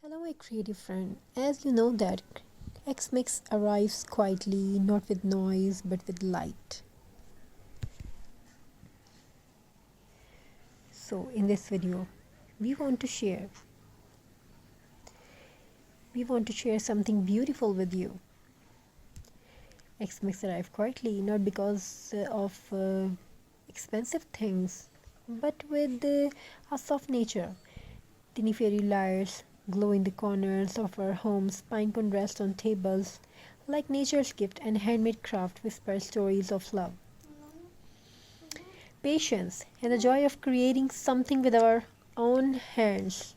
Hello, my creative friend. As you know that X-Mix arrives quietly, not with noise, but with light. So, in this video, we want to share we want to share something beautiful with you. X-Mix arrived quietly, not because of expensive things, but with a soft nature. Tiny fairy lights glow in the corners of our homes, pine cone rest on tables, like nature's gift, and handmade craft whisper stories of love, patience, and the joy of creating something with our own hands.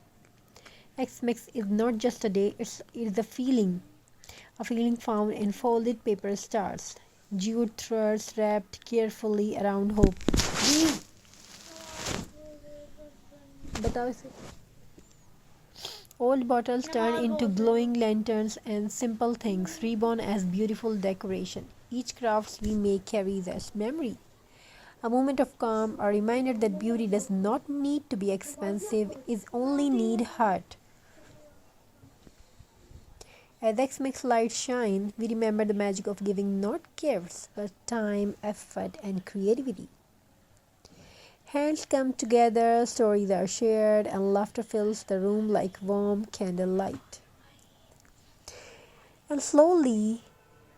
X-Mix is not just a day, it's a feeling found in folded paper stars, jute threads wrapped carefully around hope. जी, बताओ इसे. Old bottles turn into glowing lanterns and simple things reborn as beautiful decoration. Each craft we make carries a memory, a moment of calm, a reminder that beauty does not need to be expensive, it only need heart. As X-Mix lights shine, we remember the magic of giving not gifts, but time, effort, and creativity. Hands come together, stories are shared, and laughter fills the room like warm candlelight. And slowly,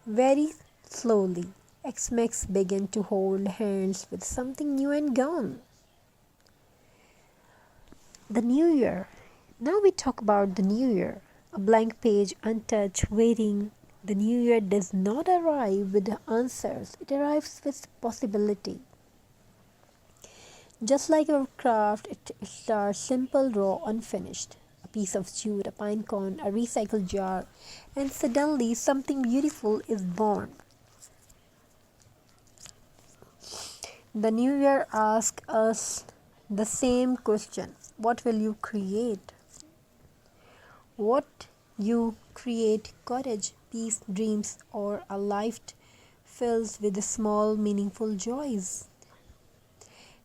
very slowly, X-Mix began to hold hands with something new and gone. The New Year. Now we talk about the New Year. A blank page, untouched, waiting. The New Year does not arrive with answers, it arrives with possibility. Just like our craft, it starts simple, raw, unfinished. A piece of jute, a pine cone, a recycled jar, and suddenly something beautiful is born. The New Year asks us the same question: what will you create? What you create: courage, peace, dreams, or a life filled with small, meaningful joys.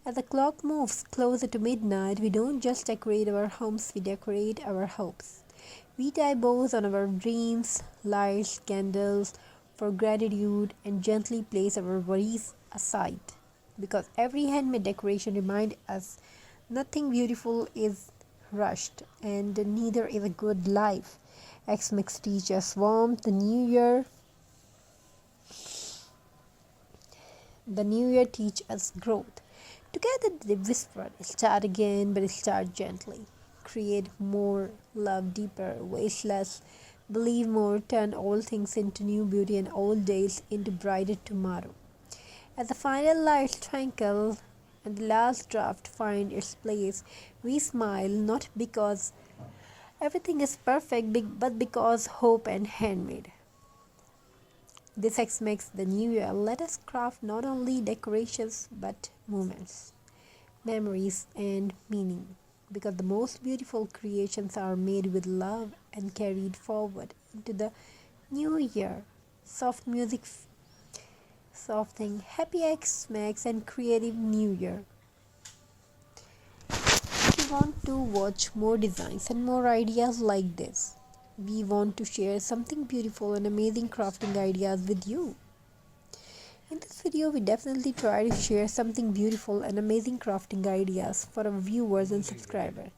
As the clock moves closer to midnight, we don't just decorate our homes, we decorate our hopes. We tie bows on our dreams, lights, candles for gratitude, and gently place our worries aside. Because every handmade decoration reminds us nothing beautiful is rushed, and neither is a good life. X-Mix teaches us warmth. The new year teaches us growth. Together they whisper, start again, but start gently. Create more, love deeper, waste less, believe more, turn all things into new beauty and old days into brighter tomorrow. As the final lights twinkle and the last draft find its place, we smile not because everything is perfect, but because hope and handmade. This X makes the new year. Let us craft not only decorations but moments, memories, and meaning. Because the most beautiful creations are made with love and carried forward into the new year. Soft music, soft thing, happy X Max, and creative new year. If you want to watch more designs and more ideas like this, we want to share something beautiful and amazing crafting ideas with you. In this video, we definitely try to share something beautiful and amazing crafting ideas for our viewers and subscribers.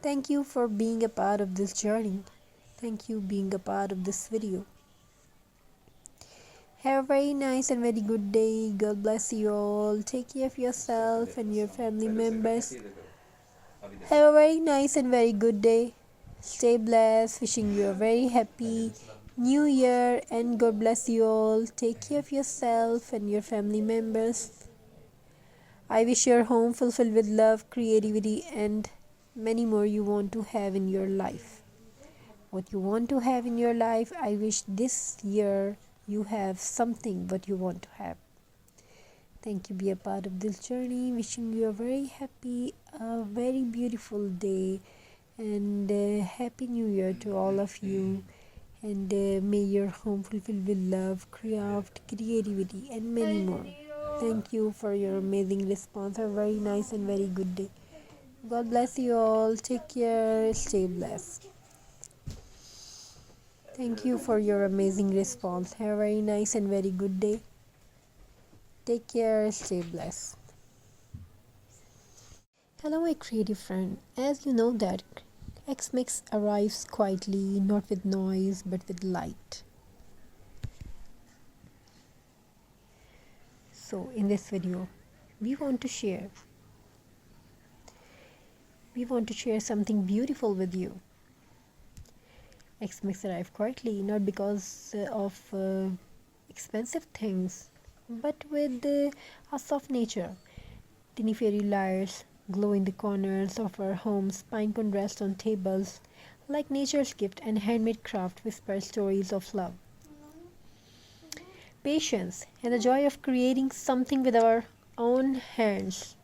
Thank you for being a part of this journey. Thank you being a part of this video. Have a very nice and very good day. God bless you all. Take care of yourself and your family members. Have a very nice and very good day. Stay blessed. Wishing you a very happy New Year, and God bless you all. Take care of yourself and your family members. I wish your home fulfilled with love, creativity, and many more you want to have in your life. What you want to have in your life, I wish this year you have something what you want to have. Thank you. Be a part of this journey. Wishing you a very happy, a very beautiful day, and happy New Year to all of you. And may your home fulfilled with love, craft, creativity, and many more. Thank you for your amazing response. Have a very nice and very good day. God bless you all. Take care. Stay blessed. Thank you for your amazing response. Have a very nice and very good day. Take care, stay blessed. Hello, my creative friend. As you know that X-Mix arrives quietly, not with noise but with light. So in this video, we want to share something beautiful with you. X-Mix arrive quietly, not because of expensive things, but with a soft nature. Tiny fairy lights glow in the corners of our homes, pine cone rest on tables, like nature's gift, and handmade craft whisper stories of love, patience, and the joy of creating something with our own hands.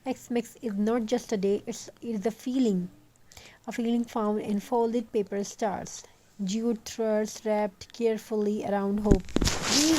X-Mix is not just a day, it's a feeling found in folded paper stars, jute threads wrapped carefully around hope. We